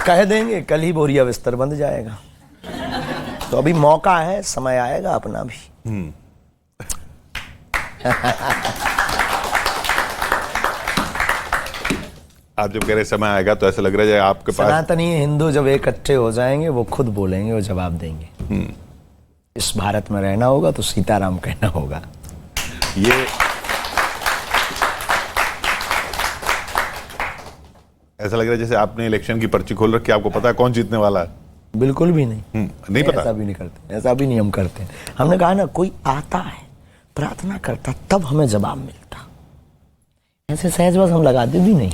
कह देंगे कल ही बोरिया बिस्तर बंध जाएगा। तो अभी मौका है, समय आएगा अपना भी। आप जब कह रहे समय आएगा तो ऐसा लग रहा है आपके पास सनातनी हिंदू जब इकट्ठे हो जाएंगे वो खुद बोलेंगे, वो जवाब देंगे। इस भारत में रहना होगा तो सीताराम कहना होगा। ये ऐसा लग रहा है जैसे आपने इलेक्शन की पर्ची खोल रखी, आपको पता है कौन जीतने वाला है। बिल्कुल भी नहीं। नहीं पता। ऐसा भी नहीं करते, ऐसा भी नहीं हम करते। हमने कहा ना, कोई आता है प्रार्थना करता तब हमें जवाब मिलता, ऐसे सहज बस हम लगाते भी नहीं।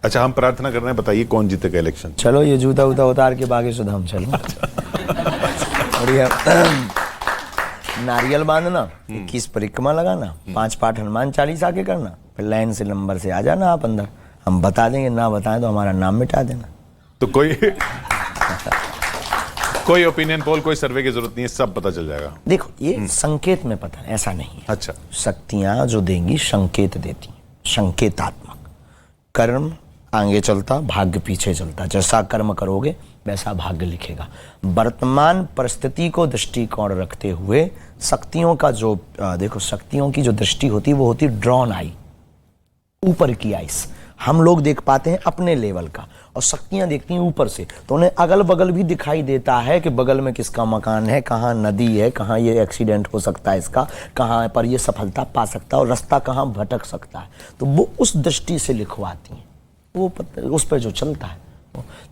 अच्छा, हम प्रार्थना कर रहे हैं, बताइए कौन जीतेगा इलेक्शन। चलो ये जूता उता उतार के बागे से हम चलो। और ये नारियल बांधना, 21 परिक्रमा लगाना, 5 पाठ हनुमान चालीसा के करना, फिर लाइन से नंबर से आ जाना आप अंदर। हम बता देंगे, ना बताएं तो हमारा नाम मिटा देना। तो कोई ओपिनियन पोल, कोई सर्वे की जरूरत नहीं है, सब पता चल जाएगा। देखो ये संकेत में पता है, ऐसा नहीं है। अच्छा, शक्तियां जो देंगी संकेत देती, संकेतात्मक। कर्म आगे चलता, भाग्य पीछे चलता। जैसा कर्म करोगे वैसा भाग्य लिखेगा। वर्तमान परिस्थिति को दृष्टिकोण रखते हुए शक्तियों का जो देखो, शक्तियों की जो दृष्टि होती है वो होती ड्रॉन आई, ऊपर की आइस। हम लोग देख पाते हैं अपने लेवल का, और शक्तियां देखती हैं ऊपर से, तो उन्हें अगल बगल भी दिखाई देता है कि बगल में किसका मकान है, कहाँ नदी है, कहाँ ये एक्सीडेंट हो सकता है इसका, कहाँ पर ये सफलता पा सकता है और रास्ता कहाँ भटक सकता है। तो वो उस दृष्टि से लिखवाती हैं, वो उस पर जो चलता है।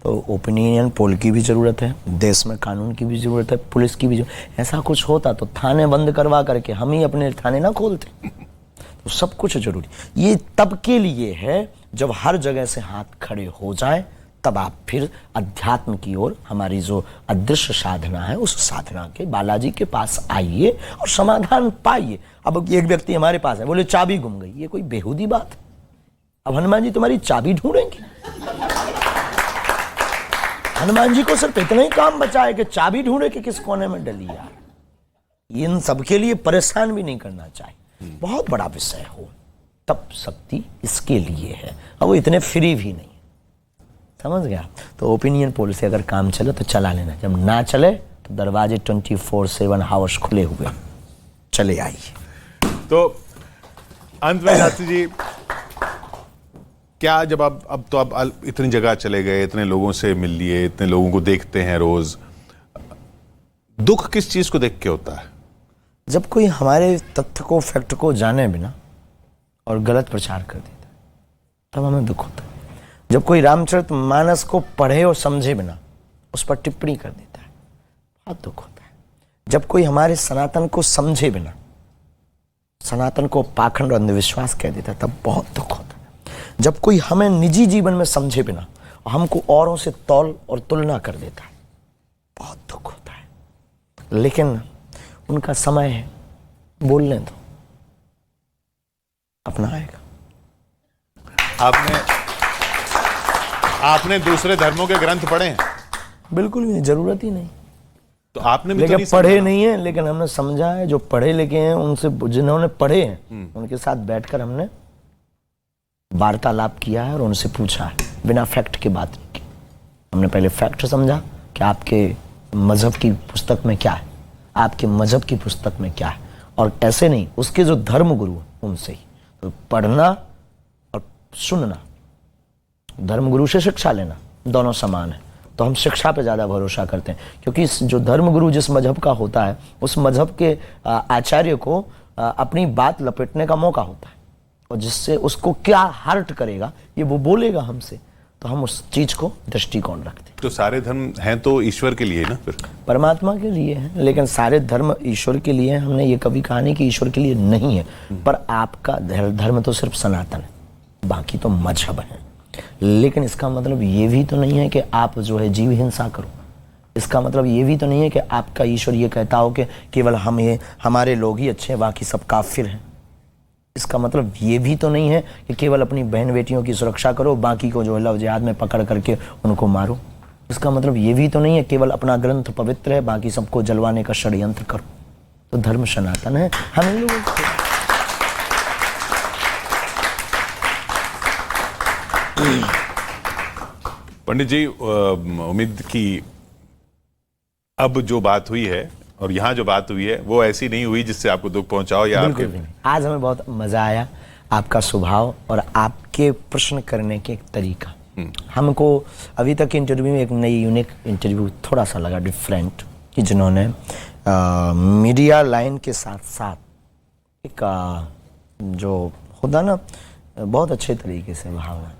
तो ओपिनियन पोल की भी ज़रूरत है, देश में कानून की भी ज़रूरत है, पुलिस की भी ऐसा कुछ होता तो थाने बंद करवा करके हम ही अपने थाने ना खोलते। तो सब कुछ जरूरी, ये तब के लिए है जब हर जगह से हाथ खड़े हो जाए, तब आप फिर अध्यात्म की ओर, हमारी जो अदृश्य साधना है उस साधना के बालाजी के पास आइए और समाधान पाइए। अब एक व्यक्ति हमारे पास है, बोले चाबी गुम गई, ये कोई बेहूदी बात है? अब हनुमान जी तुम्हारी चाबी ढूंढेंगे? हनुमान जी को सिर्फ इतना ही काम बचा है कि चाबी ढूंढे कि किस कोने में डली यार। इन सबके लिए परेशान भी नहीं करना चाहिए। बहुत बड़ा विषय हो तब शक्ति इसके लिए है, अब वो इतने फ्री भी नहीं, समझ गया? तो ओपिनियन पोल से अगर काम चले तो चला लेना, जब ना चले तो दरवाजे 24/7 हाउस खुले हुए, चले आइए। तो अंत में शास्त्री जी, क्या जब अब तो आप इतनी जगह चले गए, इतने लोगों से मिल लिए, इतने लोगों को देखते हैं रोज, दुख किस चीज को देख के होता है? जब कोई हमारे तथ्य को, फैक्ट को जाने बिना और गलत प्रचार कर देता है, तब हमें दुख होता है। जब कोई रामचरितमानस को पढ़े और समझे बिना उस पर टिप्पणी कर देता है, बहुत दुख होता है। जब कोई हमारे सनातन को समझे बिना सनातन को पाखंड और अंधविश्वास कह देता है, तब बहुत दुख होता है। जब कोई हमें निजी जीवन में समझे बिना और हमको औरों से तौल और तुलना कर देता है, बहुत दुख होता है। लेकिन उनका समय है, बोलने दो, अपना आएगा। आपने दूसरे धर्मों के ग्रंथ पढ़े हैं? बिल्कुल भी नहीं, जरूरत ही नहीं। तो आपने भी लेकिन तो पढ़े नहीं है, लेकिन हमने समझा है। जो पढ़े लिखे हैं उनसे, जिन्होंने पढ़े हैं उनके साथ बैठकर हमने वार्तालाप किया है और उनसे पूछा है, बिना फैक्ट की बात नहीं की। हमने पहले फैक्ट समझा कि आपके मजहब की पुस्तक में क्या है, आपके मजहब की पुस्तक में क्या है, और ऐसे नहीं, उसके जो धर्म गुरु हैं उनसे ही। तो पढ़ना और सुनना, धर्म गुरु से शिक्षा लेना, दोनों समान है। तो हम शिक्षा पे ज़्यादा भरोसा करते हैं, क्योंकि जो धर्म गुरु जिस मजहब का होता है, उस मजहब के आचार्य को अपनी बात लपेटने का मौका होता है, और जिससे उसको क्या हर्ट करेगा ये वो बोलेगा हमसे, तो हम उस चीज को दृष्टिकोण रखते हैं। तो सारे धर्म हैं तो ईश्वर के लिए ना, फिर परमात्मा के लिए है, लेकिन सारे धर्म ईश्वर के लिए। हमने ये कभी कहा नहीं कि ईश्वर के लिए नहीं है, पर आपका धर्म तो सिर्फ सनातन है, बाकी तो मजहब है। लेकिन इसका मतलब ये भी तो नहीं है कि आप जो है जीव हिंसा करो। इसका मतलब ये भी तो नहीं है कि आपका ईश्वर ये कहता हो कि केवल हमारे लोग ही अच्छे हैं, बाकी सब काफिर हैं। इसका मतलब ये भी तो नहीं है कि केवल अपनी बहन बेटियों की सुरक्षा करो, बाकी को जो है लव जिहाद में पकड़ करके उनको मारो। इसका मतलब ये भी तो नहीं है केवल अपना ग्रंथ पवित्र है, बाकी सबको जलवाने का षड्यंत्र करो। तो धर्म सनातन है, हम इन लोगों को पंडित जी, उम्मीद की अब जो बात हुई है और यहाँ जो बात हुई है वो ऐसी नहीं हुई जिससे आपको दुख पहुंचाओ या बिल्कुल भी नहीं। आज हमें बहुत मजा आया, आपका स्वभाव और आपके प्रश्न करने के तरीका। हमको अभी तक के इंटरव्यू में एक नई यूनिक इंटरव्यू थोड़ा सा लगा डिफरेंट, कि जिन्होंने मीडिया लाइन के साथ साथ एक जो होता ना बहुत अच्छे तरीके से भावना।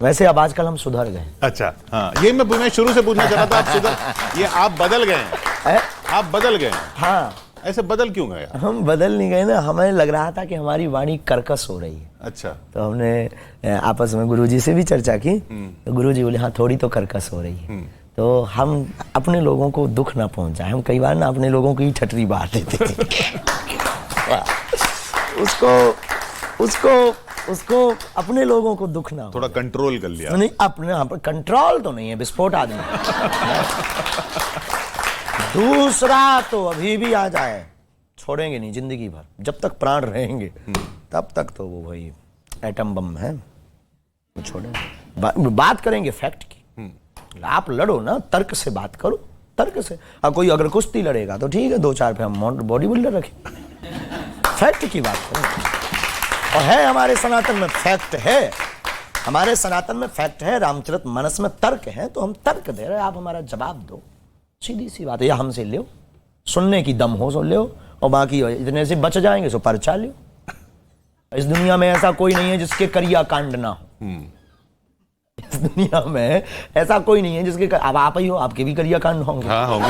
वैसे अब आजकल हम सुधर गए। अच्छा, हाँ, ये मैं शुरू से पूछना चाह रहा था, आप सुधर, ये आप बदल गए हैं, आप बदल गए हैं। हाँ, ऐसे बदल क्यों गए? हम बदल नहीं गए ना, हमें लग रहा था कि हमारी वाणी कर्कश हो रही है। अच्छा, तो हमने आपस में गुरुजी से भी चर्चा की, तो गुरुजी बोले हाँ थोड़ी तो कर्कश हो रही है। तो हम अपने लोगों को दुख ना पहुंचाए। हम कई बार ना अपने लोगों की ठटरी बांट देते थे। उसको अपने लोगों को दुख ना हो। थोड़ा कंट्रोल कर लिया। नहीं, अपने यहाँ पर कंट्रोल तो नहीं है, विस्फोट आदमी। दूसरा तो अभी भी आ जाए, छोड़ेंगे नहीं जिंदगी भर, जब तक प्राण रहेंगे तब तक तो वो वही एटम बम है, वो छोड़ेंगे। बात करेंगे फैक्ट की। आप लड़ो ना, तर्क से बात करो, तर्क से। कोई अगर कुश्ती लड़ेगा तो ठीक है, 2-4 पे हम बॉडी बिल्डर रखें, फैक्ट की बात करें। और है हमारे सनातन में फैक्ट है, हमारे सनातन में फैक्ट है, रामचरितमानस में तर्क है, तो हम तर्क दे रहे हैं, आप हमारा जवाब दो। सीधी सी बात है, या हमसे लो, सुनने की दम हो सो लो, और बाकी इतने से बच जाएंगे सो पर्चा लो। इस दुनिया में ऐसा कोई नहीं है जिसके करिया कांड ना हो। इस दुनिया में ऐसा कोई नहीं है जिसके अब आप ही हो, आपके भी करिया कांड होंगे। हाँ, होंगे।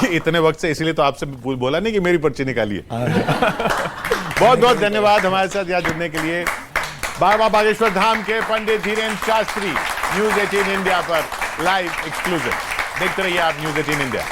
इतने वक्त से इसीलिए तो आपसे बोला नहीं कि मेरी पर्ची निकालिए। बहुत बहुत धन्यवाद हमारे साथ यहाँ जुड़ने के लिए। बाबा बागेश्वर धाम के पंडित धीरेन्द्र शास्त्री न्यूज़ 18 इंडिया पर लाइव एक्सक्लूसिव देखते रहिए आप न्यूज़ 18 इंडिया।